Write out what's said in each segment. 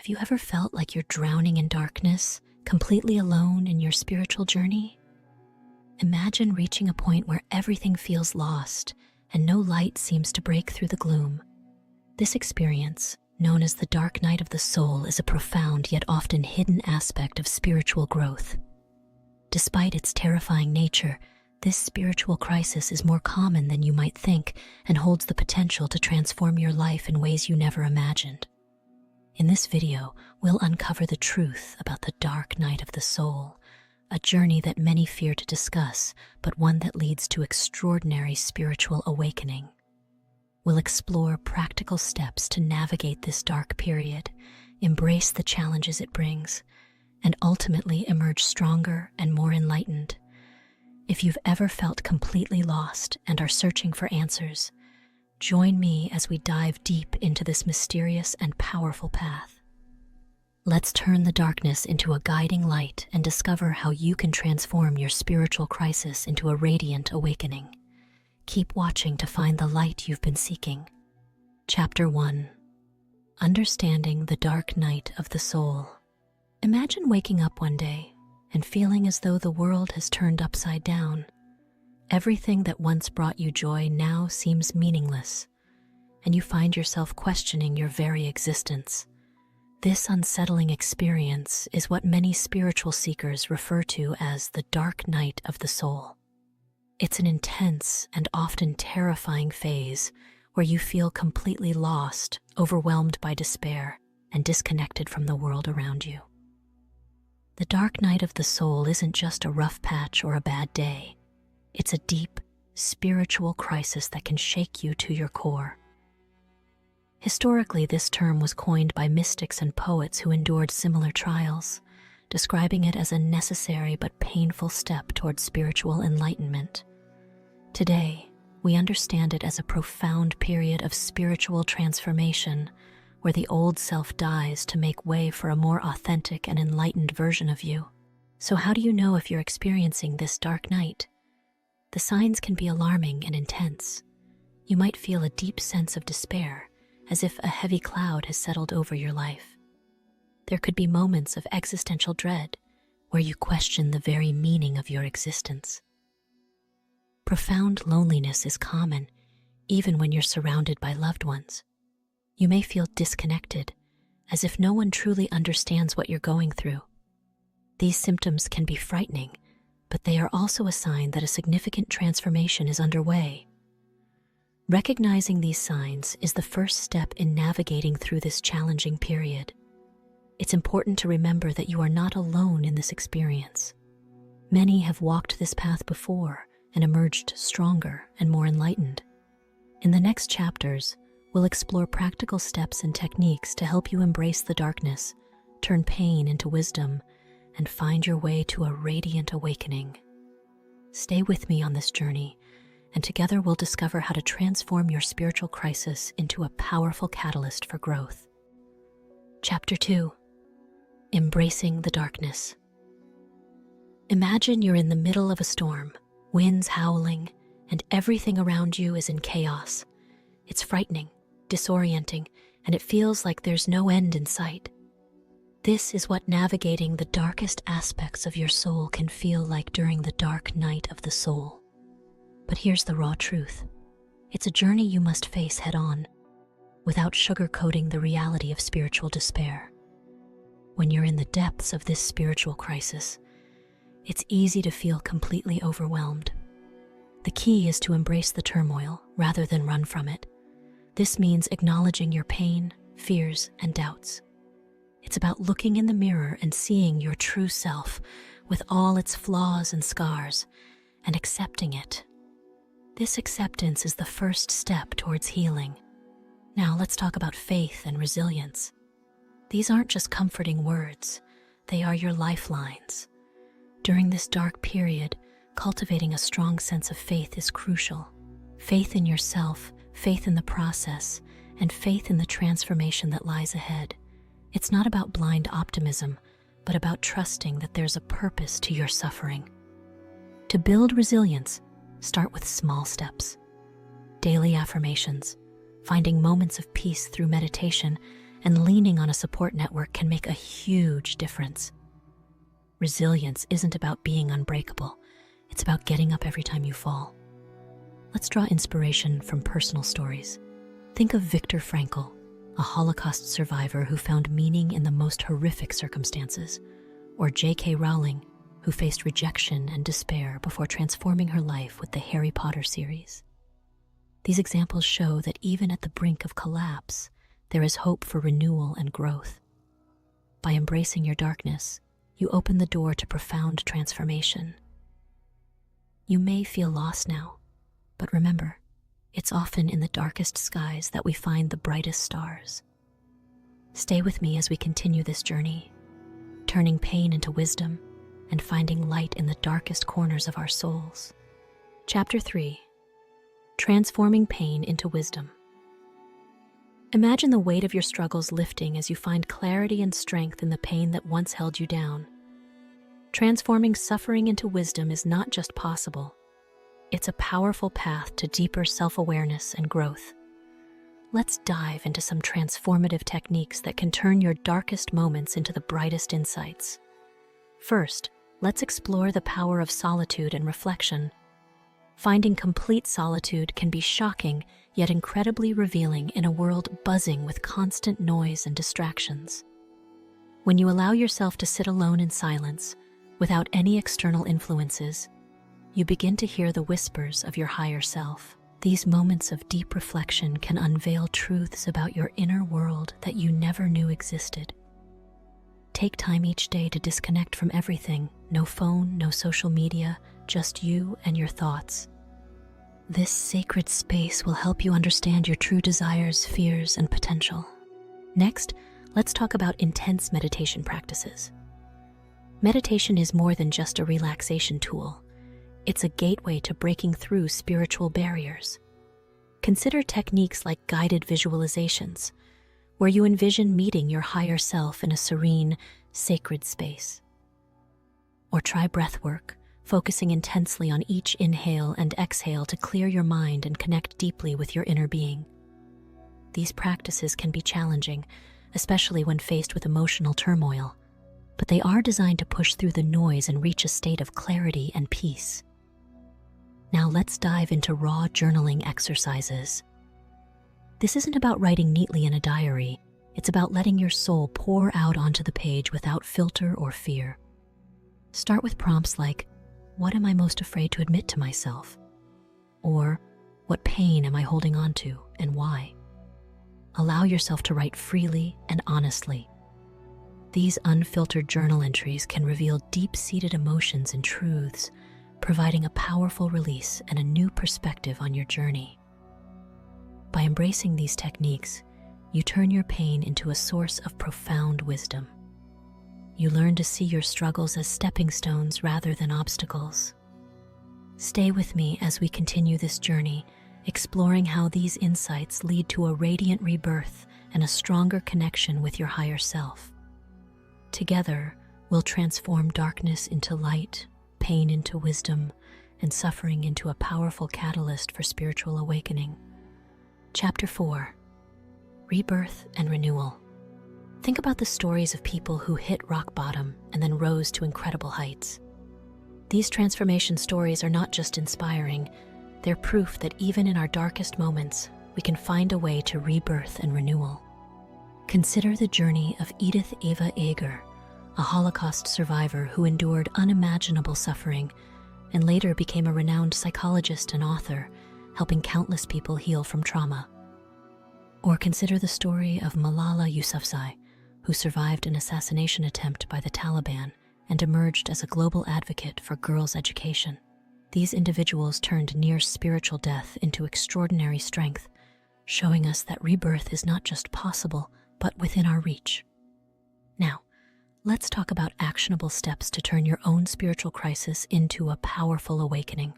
Have you ever felt like you're drowning in darkness, completely alone in your spiritual journey? Imagine reaching a point where everything feels lost and no light seems to break through the gloom. This experience, known as the dark night of the soul, is a profound yet often hidden aspect of spiritual growth. Despite its terrifying nature, this spiritual crisis is more common than you might think and holds the potential to transform your life in ways you never imagined. In this video, we'll uncover the truth about the dark night of the soul, a journey that many fear to discuss, but one that leads to extraordinary spiritual awakening. We'll explore practical steps to navigate this dark period, embrace the challenges it brings, and ultimately emerge stronger and more enlightened. If you've ever felt completely lost and are searching for answers, join me as we dive deep into this mysterious and powerful path. Let's turn the darkness into a guiding light and discover how you can transform your spiritual crisis into a radiant awakening. Keep watching to find the light you've been seeking. Chapter 1. Understanding the Dark Night of the Soul. Imagine waking up one day and feeling as though the world has turned upside down. Everything that once brought you joy now seems meaningless, and you find yourself questioning your very existence. This unsettling experience is what many spiritual seekers refer to as the dark night of the soul. It's an intense and often terrifying phase where you feel completely lost, overwhelmed by despair, and disconnected from the world around you. The dark night of the soul isn't just a rough patch or a bad day. It's a deep, spiritual crisis that can shake you to your core. Historically, this term was coined by mystics and poets who endured similar trials, describing it as a necessary but painful step towards spiritual enlightenment. Today, we understand it as a profound period of spiritual transformation, where the old self dies to make way for a more authentic and enlightened version of you. So how do you know if you're experiencing this dark night? The signs can be alarming and intense. You might feel a deep sense of despair, as if a heavy cloud has settled over your life. There could be moments of existential dread, where you question the very meaning of your existence. Profound loneliness is common, even when you're surrounded by loved ones. You may feel disconnected, as if no one truly understands what you're going through. These symptoms can be frightening, but they are also a sign that a significant transformation is underway. Recognizing these signs is the first step in navigating through this challenging period. It's important to remember that you are not alone in this experience. Many have walked this path before and emerged stronger and more enlightened. In the next chapters, we'll explore practical steps and techniques to help you embrace the darkness, turn pain into wisdom, and find your way to a radiant awakening. Stay with me on this journey, and together we'll discover how to transform your spiritual crisis into a powerful catalyst for growth. Chapter 2. Embracing the darkness. Imagine you're in the middle of a storm, winds howling, and everything around you is in chaos. It's frightening, disorienting, and it feels like there's no end in sight. This is what navigating the darkest aspects of your soul can feel like during the dark night of the soul. But here's the raw truth. It's a journey you must face head-on, without sugarcoating the reality of spiritual despair. When you're in the depths of this spiritual crisis, it's easy to feel completely overwhelmed. The key is to embrace the turmoil rather than run from it. This means acknowledging your pain, fears, and doubts. It's about looking in the mirror and seeing your true self with all its flaws and scars, and accepting it. This acceptance is the first step towards healing. Now let's talk about faith and resilience. These aren't just comforting words, they are your lifelines. During this dark period, cultivating a strong sense of faith is crucial. Faith in yourself, faith in the process, and faith in the transformation that lies ahead. It's not about blind optimism, but about trusting that there's a purpose to your suffering. To build resilience, start with small steps. Daily affirmations, finding moments of peace through meditation, and leaning on a support network can make a huge difference. Resilience isn't about being unbreakable. It's about getting up every time you fall. Let's draw inspiration from personal stories. Think of Viktor Frankl, a Holocaust survivor who found meaning in the most horrific circumstances, or J.K. Rowling, who faced rejection and despair before transforming her life with the Harry Potter series. These examples show that even at the brink of collapse, there is hope for renewal and growth. By embracing your darkness, you open the door to profound transformation. You may feel lost now, but remember, it's often in the darkest skies that we find the brightest stars. Stay with me as we continue this journey, turning pain into wisdom and finding light in the darkest corners of our souls. Chapter 3: Transforming Pain into Wisdom. Imagine the weight of your struggles lifting as you find clarity and strength in the pain that once held you down. Transforming suffering into wisdom is not just possible, it's a powerful path to deeper self-awareness and growth. Let's dive into some transformative techniques that can turn your darkest moments into the brightest insights. First, let's explore the power of solitude and reflection. Finding complete solitude can be shocking, yet incredibly revealing in a world buzzing with constant noise and distractions. When you allow yourself to sit alone in silence, without any external influences, you begin to hear the whispers of your higher self. These moments of deep reflection can unveil truths about your inner world that you never knew existed. Take time each day to disconnect from everything. No phone, no social media, just you and your thoughts. This sacred space will help you understand your true desires, fears, and potential. Next, let's talk about intense meditation practices. Meditation is more than just a relaxation tool. It's a gateway to breaking through spiritual barriers. Consider techniques like guided visualizations, where you envision meeting your higher self in a serene, sacred space. Or try breathwork, focusing intensely on each inhale and exhale to clear your mind and connect deeply with your inner being. These practices can be challenging, especially when faced with emotional turmoil, but they are designed to push through the noise and reach a state of clarity and peace. Now let's dive into raw journaling exercises. This isn't about writing neatly in a diary. It's about letting your soul pour out onto the page without filter or fear. Start with prompts like, "What am I most afraid to admit to myself?" Or, "What pain am I holding on to and why?" Allow yourself to write freely and honestly. These unfiltered journal entries can reveal deep-seated emotions and truths, providing a powerful release and a new perspective on your journey. By embracing these techniques, you turn your pain into a source of profound wisdom. You learn to see your struggles as stepping stones rather than obstacles. Stay with me as we continue this journey, exploring how these insights lead to a radiant rebirth and a stronger connection with your higher self. Together, we'll transform darkness into light, pain into wisdom, and suffering into a powerful catalyst for spiritual awakening. Chapter 4: Rebirth and Renewal. Think about the stories of people who hit rock bottom and then rose to incredible heights. These transformation stories are not just inspiring, they're proof that even in our darkest moments, we can find a way to rebirth and renewal. Consider the journey of Edith Eva Eger, a Holocaust survivor who endured unimaginable suffering and later became a renowned psychologist and author, helping countless people heal from trauma. Or consider the story of Malala Yousafzai, who survived an assassination attempt by the Taliban and emerged as a global advocate for girls' education. These individuals turned near spiritual death into extraordinary strength, showing us that rebirth is not just possible, but within our reach. Now, let's talk about actionable steps to turn your own spiritual crisis into a powerful awakening.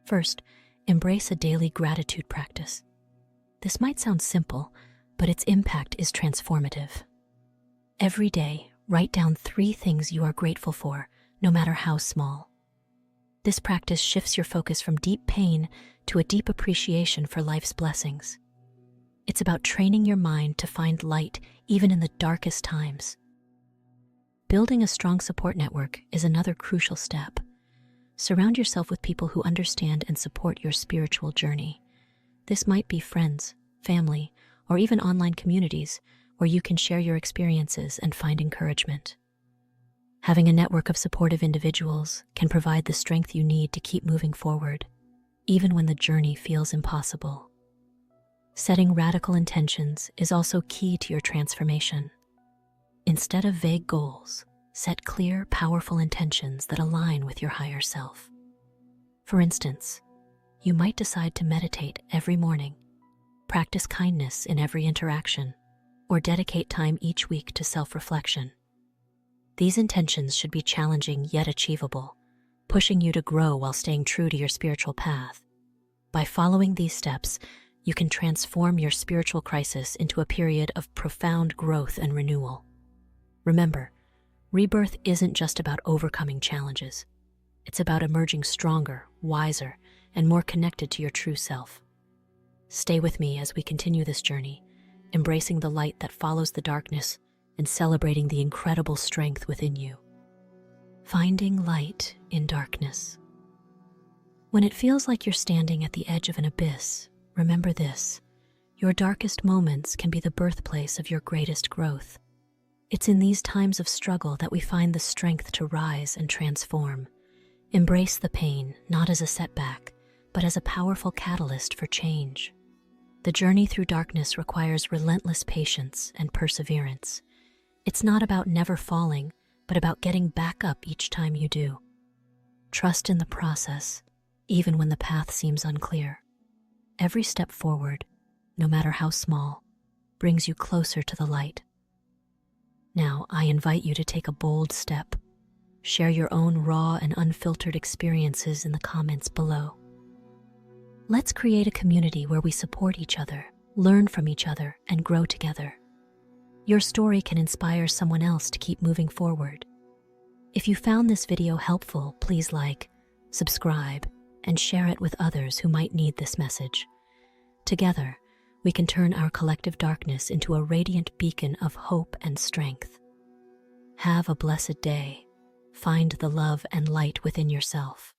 First, embrace a daily gratitude practice. This might sound simple, but its impact is transformative. Every day, write down 3 things you are grateful for, no matter how small. This practice shifts your focus from deep pain to a deep appreciation for life's blessings. It's about training your mind to find light even in the darkest times. Building a strong support network is another crucial step. Surround yourself with people who understand and support your spiritual journey. This might be friends, family, or even online communities where you can share your experiences and find encouragement. Having a network of supportive individuals can provide the strength you need to keep moving forward, even when the journey feels impossible. Setting radical intentions is also key to your transformation. Instead of vague goals, set clear, powerful intentions that align with your higher self. For instance, you might decide to meditate every morning, practice kindness in every interaction, or dedicate time each week to self-reflection. These intentions should be challenging yet achievable, pushing you to grow while staying true to your spiritual path. By following these steps, you can transform your spiritual crisis into a period of profound growth and renewal. Remember, rebirth isn't just about overcoming challenges. It's about emerging stronger, wiser, and more connected to your true self. Stay with me as we continue this journey, embracing the light that follows the darkness and celebrating the incredible strength within you. Finding light in darkness. When it feels like you're standing at the edge of an abyss, remember this: your darkest moments can be the birthplace of your greatest growth. It's in these times of struggle that we find the strength to rise and transform. Embrace the pain, not as a setback, but as a powerful catalyst for change. The journey through darkness requires relentless patience and perseverance. It's not about never falling, but about getting back up each time you do. Trust in the process, even when the path seems unclear. Every step forward, no matter how small, brings you closer to the light. Now, I invite you to take a bold step. Share your own raw and unfiltered experiences in the comments below. Let's create a community where we support each other, learn from each other, and grow together. Your story can inspire someone else to keep moving forward. If you found this video helpful, please like, subscribe, and share it with others who might need this message. Together, we can turn our collective darkness into a radiant beacon of hope and strength. Have a blessed day. Find the love and light within yourself.